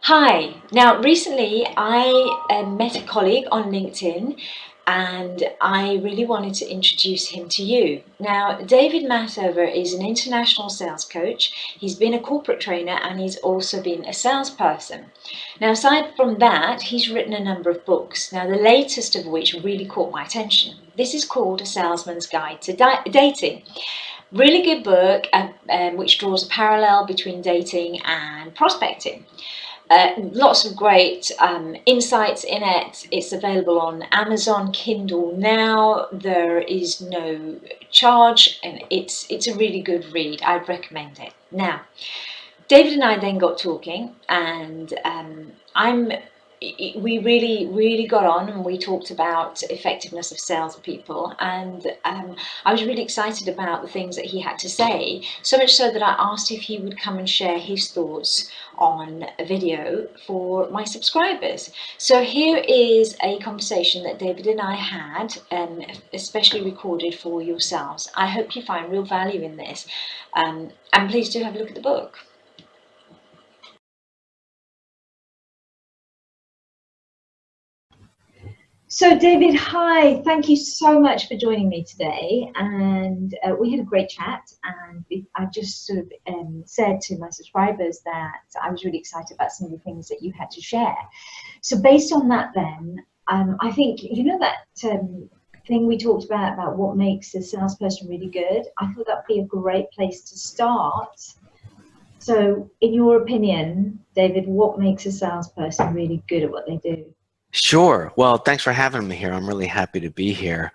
Hi. Now, recently I met a colleague on LinkedIn and I really wanted to introduce him to you. Now, David Massover is an international sales coach. He's been a corporate trainer and he's also been a salesperson. Now, aside from that, he's written a number of books. Now, the latest of which really caught my attention. This is called A Salesman's Guide to Dating. Really good book which draws a parallel between dating and prospecting. Lots of great insights in it. It's available on Amazon Kindle now. There is no charge, and it's a really good read. I'd recommend it. Now, David and I then got talking, and we really got on, and we talked about effectiveness of salespeople, and I was really excited about the things that he had to say, so much so that I asked if he would come and share his thoughts on a video for my subscribers. So here is a conversation that David and I had, especially recorded for yourselves. I hope you find real value in this, and please do have a look at the book. So, David, hi. Thank you so much for joining me today. And we had a great chat. And I just sort of said to my subscribers that I was really excited about some of the things that you had to share. So, based on that, then, I think, you know, that thing we talked about what makes a salesperson really good? I thought that would be a great place to start. So, in your opinion, David, what makes a salesperson really good at what they do? Sure. Well, thanks for having me here. I'm really happy to be here.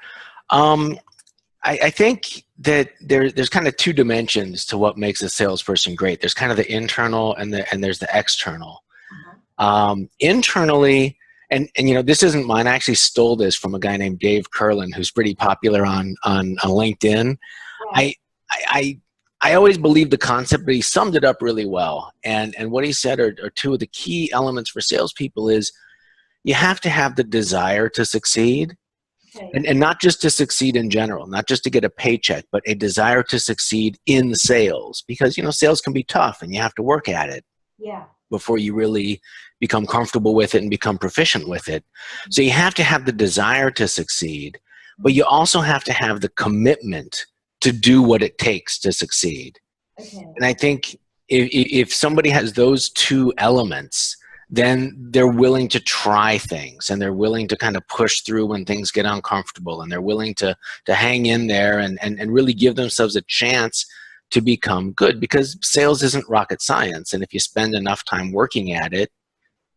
I think that there's kind of two dimensions to what makes a salesperson great. There's kind of the internal and there's the external. Internally, and you know, this isn't mine. I actually stole this from a guy named Dave Curlin, who's pretty popular on LinkedIn. Right. I I always believed the concept, but he summed it up really well. And what he said are two of the key elements for salespeople is you have to have the desire to succeed, Okay. and not just to succeed in general, not just to get a paycheck, but a desire to succeed in sales, because you know sales can be tough and you have to work at it Yeah. before you really become comfortable with it and become proficient with it. So you have to have the desire to succeed, but you also have to have the commitment to do what it takes to succeed. Okay. And I think if somebody has those two elements, then they're willing to try things, and they're willing to kind of push through when things get uncomfortable, and they're willing to hang in there and really give themselves a chance to become good, because sales isn't rocket science, and if you spend enough time working at it,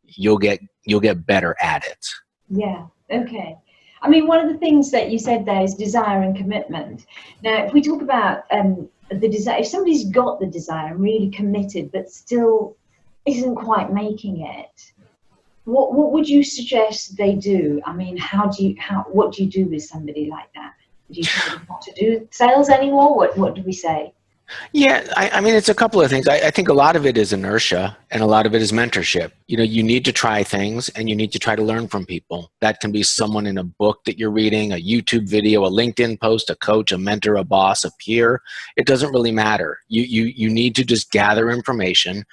you'll get better at it. Yeah. Okay. I mean, one of the things that you said there is desire and commitment. Now, if we talk about the desire, if somebody's got the desire and really committed, but still isn't quite making it, what would you suggest they do? I mean, what do you do with somebody like that? Do you tell them not to do sales anymore? What do we say? Yeah, I mean, it's a couple of things. I think a lot of it is inertia and a lot of it is mentorship. You know, you need to try things and you need to try to learn from people. That can be someone in a book that you're reading, a YouTube video, a LinkedIn post, a coach, a mentor, a boss, a peer. It doesn't really matter. You need to just gather information,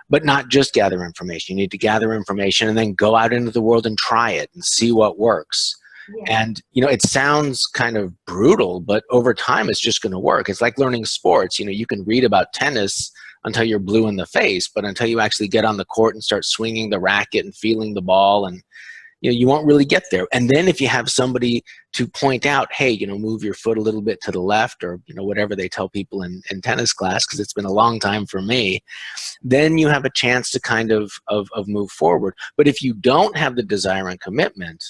but not just gather information. You need to gather information and then go out into the world and try it and see what works. Yeah. And, you know, it sounds kind of brutal, but over time it's just going to work. It's like learning sports. You know, you can read about tennis until you're blue in the face, but until you actually get on the court and start swinging the racket and feeling the ball, and, you know, you won't really get there. And then if you have somebody to point out, hey, you know, move your foot a little bit to the left, or, you know, whatever they tell people in tennis class, because it's been a long time for me, then you have a chance to kind of move forward. But if you don't have the desire and commitment,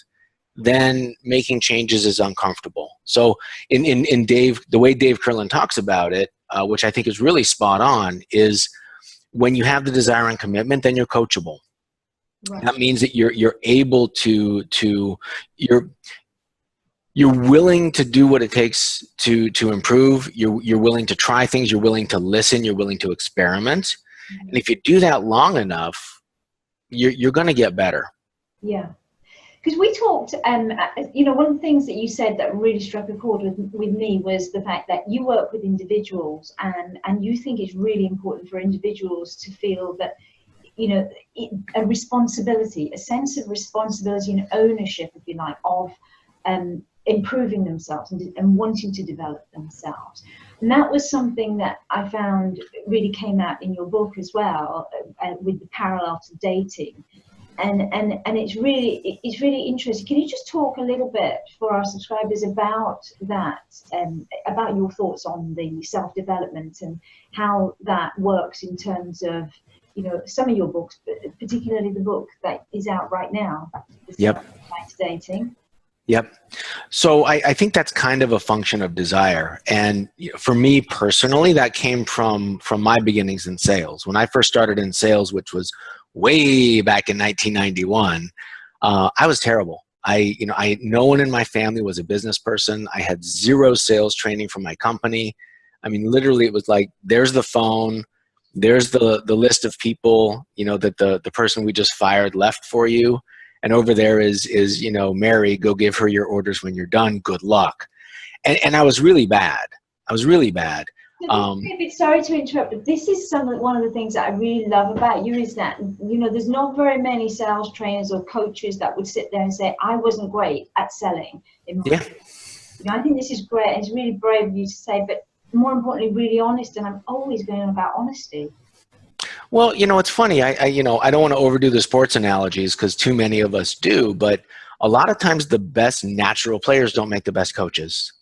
then making changes is uncomfortable. So in Dave, the way Dave Curlin talks about it, which I think is really spot on, is when you have the desire and commitment, then you're coachable. Right. That means that you're able to you're willing to do what it takes to improve. You're willing to try things. You're willing to listen. You're willing to experiment. And if you do that long enough, you're going to get better. Yeah. Because we talked, you know, one of the things that you said that really struck a chord with me was the fact that you work with individuals, and you think it's really important for individuals to feel that you know, a responsibility, a sense of responsibility and ownership, if you like, of improving themselves and wanting to develop themselves. And that was something that I found really came out in your book as well, with the parallel to dating. And it's really interesting. Can you just talk a little bit for our subscribers about that, about your thoughts on the self-development and how that works in terms of, you know, some of your books, but particularly the book that is out right now, The Yep. Self Dating. Yep. So I think that's kind of a function of desire. And for me personally, that came from my beginnings in sales. When I first started in sales, which was way back in 1991, I was terrible. No one in my family was a business person. I had zero sales training from my company. I mean, literally it was like, there's the phone, there's the list of people, you know, that the person we just fired left for you. And over there is, you know, Mary, go give her your orders when you're done. Good luck. And I was really bad. I was really bad. Sorry to interrupt, but this is one of the things that I really love about you is that, you know, there's not very many sales trainers or coaches that would sit there and say, I wasn't great at selling. You know, I think this is great. It's really brave of you to say, but more importantly, really honest. And I'm always going on about honesty. Well, you know, it's funny. I don't want to overdo the sports analogies because too many of us do, but a lot of times the best natural players don't make the best coaches.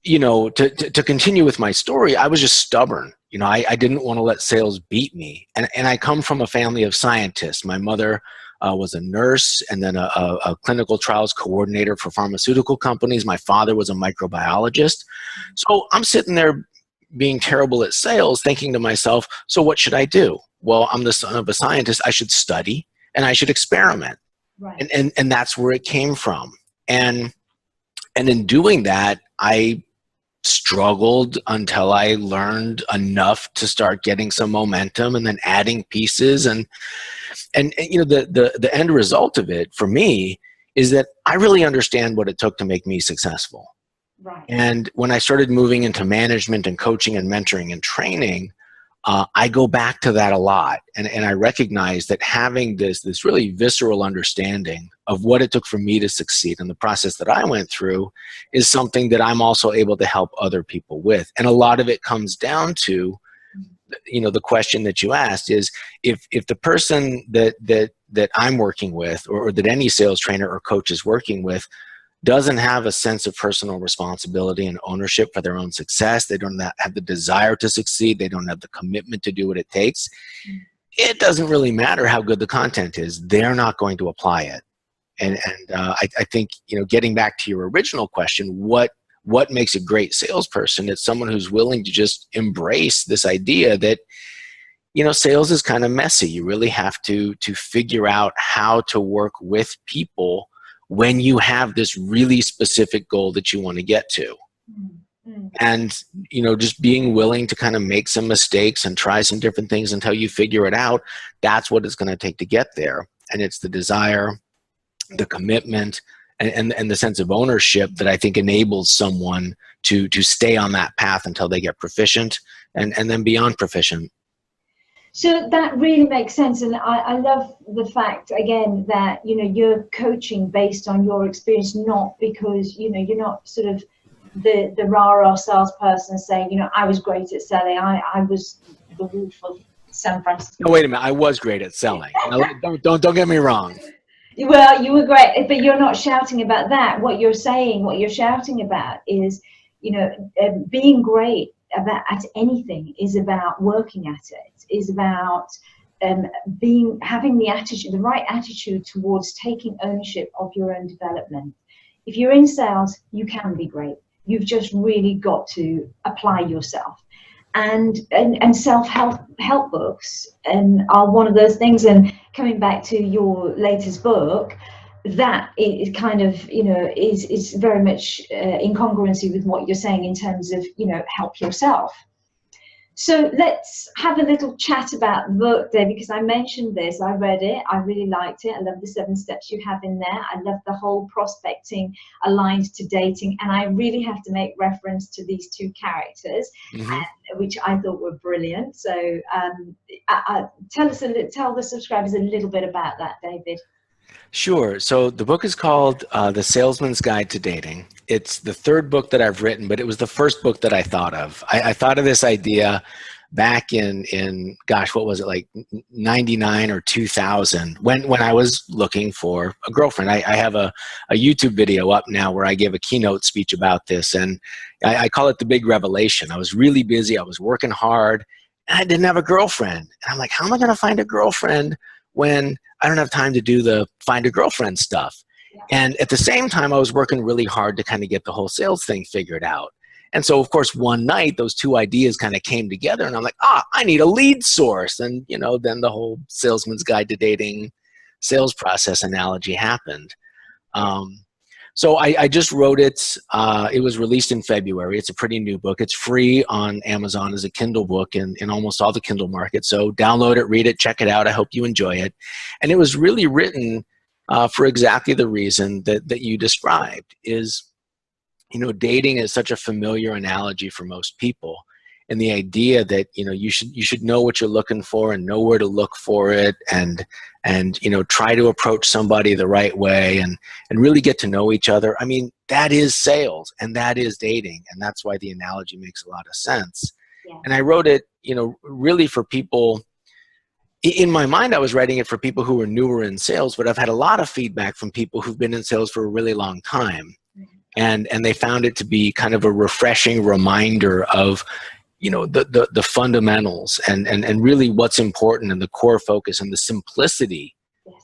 You know, to continue with my story, I was just stubborn. You know, I didn't want to let sales beat me. And I come from a family of scientists. My mother was a nurse and then a clinical trials coordinator for pharmaceutical companies. My father was a microbiologist. So I'm sitting there being terrible at sales, thinking to myself, so what should I do? Well, I'm the son of a scientist. I should study and I should experiment. Right. And that's where it came from. And in doing that, I struggled until I learned enough to start getting some momentum and then adding pieces. And you know, the end result of it for me is that I really understand what it took to make me successful. Right. And when I started moving into management and coaching and mentoring and training, I go back to that a lot. And I recognize that having this really visceral understanding of what it took for me to succeed and the process that I went through is something that I'm also able to help other people with. And a lot of it comes down to, you know, the question that you asked is if the person that I'm working with or that any sales trainer or coach is working with doesn't have a sense of personal responsibility and ownership for their own success, they don't have the desire to succeed, they don't have the commitment to do what it takes, it doesn't really matter how good the content is, they're not going to apply it. And I think, you know, getting back to your original question, what makes a great salesperson? It's someone who's willing to just embrace this idea that, you know, sales is kind of messy. You really have to figure out how to work with people when you have this really specific goal that you want to get to. Mm-hmm. And, you know, just being willing to kind of make some mistakes and try some different things until you figure it out, that's what it's going to take to get there. And it's the desire, the commitment, and the sense of ownership that I think enables someone to stay on that path until they get proficient and then beyond proficient. So that really makes sense, and I love the fact again that, you know, you're coaching based on your experience, not because, you know, you're not sort of the rah-rah salesperson saying, you know, I was great at selling, I was the wolf of San Francisco. No, wait a minute, I was great at selling. Now, don't get me wrong. Well, you were great, but you're not shouting about that. What you're saying, what you're shouting about is, you know, being great at anything is about working at it, is about having the attitude, the right attitude towards taking ownership of your own development. If you're in sales, you can be great. You've just really got to apply yourself. And self-help books are one of those things. And coming back to your latest book, that is kind of, you know, is very much in congruency with what you're saying in terms of, you know, help yourself. So let's have a little chat about the book there, because I mentioned this. I read it. I really liked it. I love the 7 steps you have in there. I love the whole prospecting aligned to dating. And I really have to make reference to these 2 characters, Hmm. which I thought were brilliant. So tell the subscribers a little bit about that, David. Sure. So the book is called The Salesman's Guide to Dating. It's the 3rd book that I've written, but it was the first book that I thought of. I thought of this idea back in gosh, what was it, like 99 or 2000, when I was looking for a girlfriend. I have a YouTube video up now where I give a keynote speech about this, and I call it the big revelation. I was really busy. I was working hard, and I didn't have a girlfriend. And I'm like, how am I going to find a girlfriend when I don't have time to do the find a girlfriend stuff? And at the same time, I was working really hard to kind of get the whole sales thing figured out. And so, of course, one night, those 2 ideas kind of came together, and I'm like, I need a lead source. And, then the whole Salesman's Guide to Dating sales process analogy happened. So I just wrote it. It was released in February. It's a pretty new book. It's free on Amazon as a Kindle book in almost all the Kindle markets. So download it, read it, check it out. I hope you enjoy it. And it was really written for exactly the reason that you described. Is, dating is such a familiar analogy for most people, and the idea that you should know what you're looking for and know where to look for it, and try to approach somebody the right way, and really get to know each other. I mean, that is sales, and that is dating, and that's why the analogy makes a lot of sense. Yeah. And I wrote it, really for people. In my mind, I was writing it for people who were newer in sales, but I've had a lot of feedback from people who've been in sales for a really long time. And they found it to be kind of a refreshing reminder of, the fundamentals and really what's important, and the core focus and the simplicity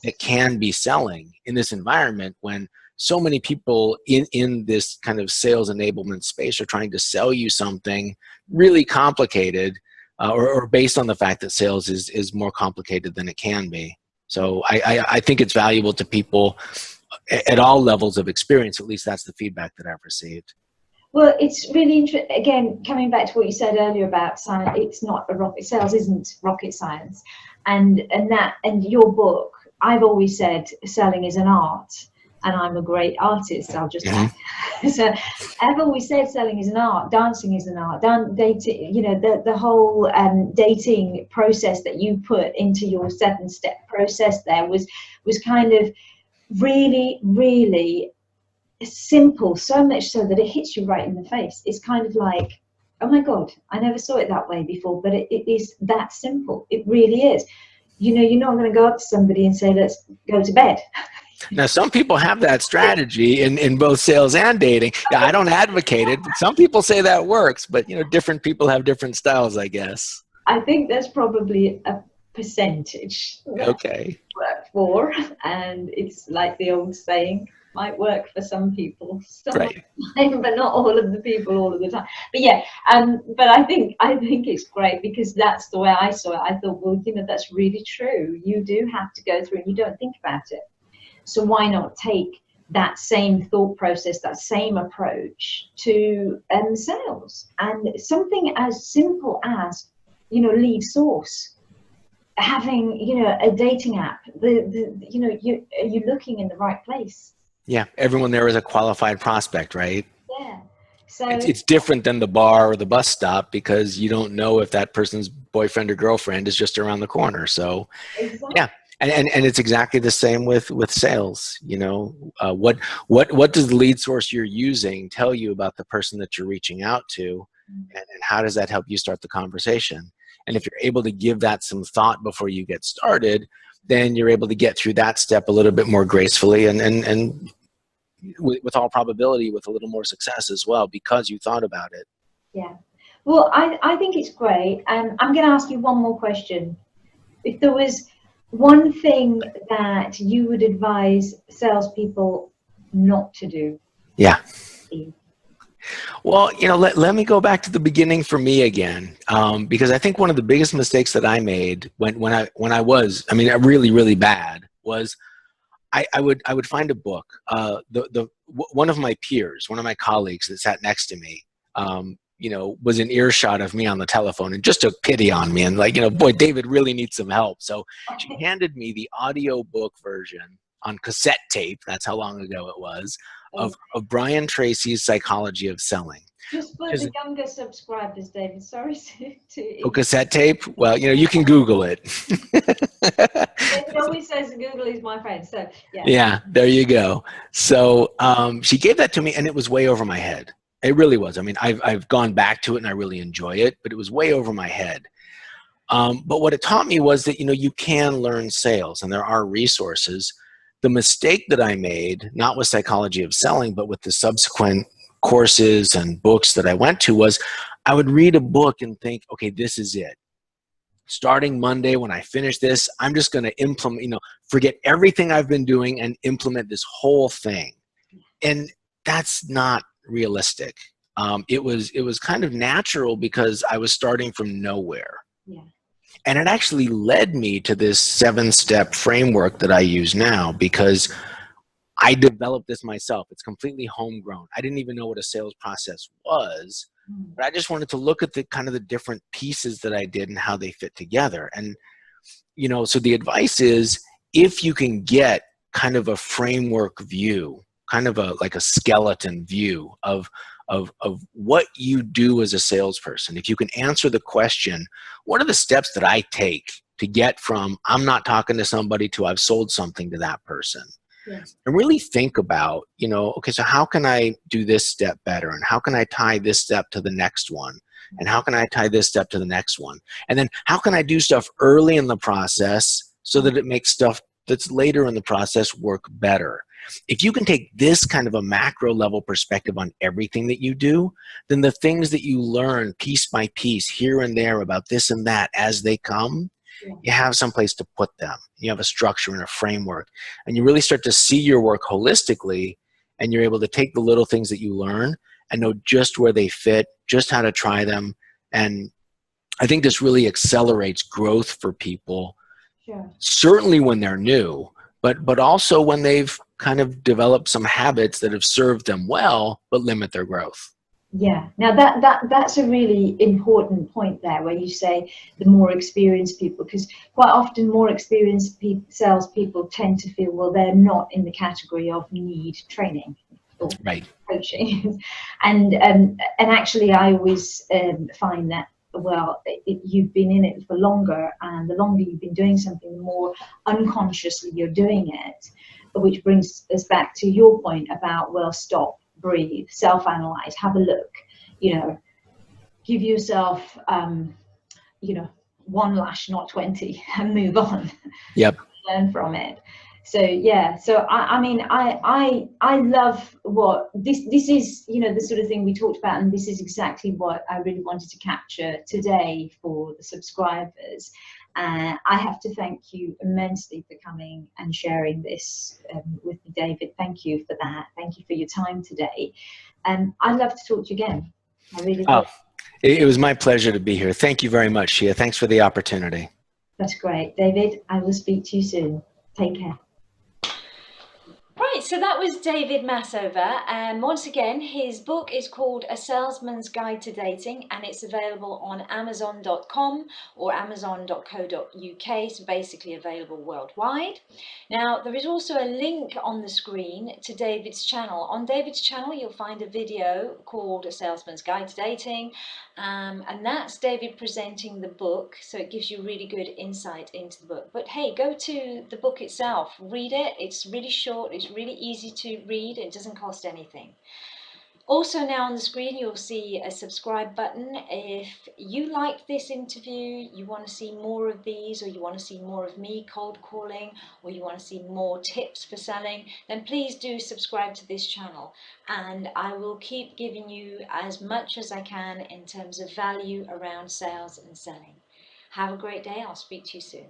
that can be selling in this environment, when so many people in this kind of sales enablement space are trying to sell you something really complicated, or based on the fact that sales is more complicated than it can be. So I think it's valuable to people at all levels of experience. At least that's the feedback that I've received. Well, it's really interesting. Again, coming back to what you said earlier about science, it's not a rocket. Sales isn't rocket science, and your book. I've always said selling is an art, and I'm a great artist. I'll just add. So I've always said selling is an art. Dancing is an art. Dating, the whole dating process that you put into your 7-step process there was kind of really, really simple, so much so that it hits you right in the face. It's kind of like, oh my God, I never saw it that way before, but it is that simple. It really is. You're not going to go up to somebody and say, let's go to bed. Now, some people have that strategy in both sales and dating. Yeah, I don't advocate it, but some people say that works, but different people have different styles, I guess. I think there's probably a percentage that Okay. work for, and it's like the old saying, might work for some people some Right. time, but not all of the people all of the time. But yeah, but I think it's great, because that's the way I saw it. I thought, well, that's really true. You do have to go through, and you don't think about it. So why not take that same thought process, that same approach to sales, and something as simple as lead source, having a dating app. You're looking in the right place. Yeah, everyone there is a qualified prospect, right? Yeah. So It's different than the bar or the bus stop, because you don't know if that person's boyfriend or girlfriend is just around the corner. So, exactly. yeah, and it's exactly the same with sales. What does the lead source you're using tell you about the person that you're reaching out to, and how does that help you start the conversation? And if you're able to give that some thought before you get started, then you're able to get through that step a little bit more gracefully, and with all probability with a little more success as well, because you thought about it. Yeah. Well, I think it's great. And I'm going to ask you one more question. If there was one thing that you would advise salespeople not to do. Yeah. Well, let me go back to the beginning for me again, because I think one of the biggest mistakes that I made when I was, really, really bad, was I would find a book. One of my peers, one of my colleagues that sat next to me, was in earshot of me on the telephone and just took pity on me and like, boy, David really needs some help. So she handed me the audio book version on cassette tape. That's how long ago it was, of Brian Tracy's Psychology of Selling. Just for the younger subscribers, David, sorry to cassette tape? Well, you can Google it. David always says Google is my friend, so yeah. Yeah, there you go. So she gave that to me, and it was way over my head. It really was. I mean, I've gone back to it, and I really enjoy it, but it was way over my head. But what it taught me was that, you can learn sales, and there are resources. The mistake that I made, not with Psychology of Selling, but with the subsequent courses and books that I went to, was I would read a book and think, okay, this is it. Starting Monday, when I finish this, I'm just going to implement, forget everything I've been doing and implement this whole thing. And that's not realistic. It was kind of natural because I was starting from nowhere. Yeah. And it actually led me to this 7-step framework that I use now, because I developed this myself. It's completely homegrown. I didn't even know what a sales process was, but I just wanted to look at the kind of the different pieces that I did and how they fit together. And, so the advice is, if you can get kind of a framework view, kind of like a skeleton view of what you do as a salesperson, if you can answer the question, what are the steps that I take to get from I'm not talking to somebody to I've sold something to that person? Yes. And really think about, okay, so how can I do this step better? And how can I tie this step to the next one? And how can I tie this step to the next one? And then how can I do stuff early in the process so that it makes stuff that's later in the process work better? If you can take this kind of a macro level perspective on everything that you do, then the things that you learn piece by piece here and there about this and that as they come, you have some place to put them. You have a structure and a framework, and you really start to see your work holistically, and you're able to take the little things that you learn and know just where they fit, just how to try them. And I think this really accelerates growth for people, certainly when they're new, but also when they've kind of developed some habits that have served them well, but limit their growth. Yeah. Now that's a really important point there, where you say the more experienced people, because quite often more experienced salespeople tend to feel, well, they're not in the category of need training or coaching, and actually I always find that, well, you've been in it for longer, and the longer you've been doing something, the more unconsciously you're doing it, which brings us back to your point about, well, stop, breathe, self-analyze, have a look, give yourself, one lash, not 20, and move on. Yep. Learn from it. So yeah, so I mean, I love what this is, the sort of thing we talked about, and this is exactly what I really wanted to capture today for the subscribers. I have to thank you immensely for coming and sharing this with me, David. Thank you for that. Thank you for your time today. I'd love to talk to you again. I really would. It was my pleasure to be here. Thank you very much, Shea. Thanks for the opportunity. That's great, David. I will speak to you soon. Take care. Right, so that was David Massover, and once again, his book is called A Salesman's Guide to Dating, and it's available on Amazon.com or Amazon.co.uk, so basically available worldwide. Now, there is also a link on the screen to David's channel. On David's channel, you'll find a video called A Salesman's Guide to Dating, and that's David presenting the book, so it gives you really good insight into the book. But hey, go to the book itself, read it. It's really short, it's really easy to read, it doesn't cost anything. Also, now on the screen you'll see a subscribe button. If you like this interview, you want to see more of these, or you want to see more of me cold calling, or you want to see more tips for selling, then please do subscribe to this channel, and I will keep giving you as much as I can in terms of value around sales and selling. Have a great day. I'll speak to you soon.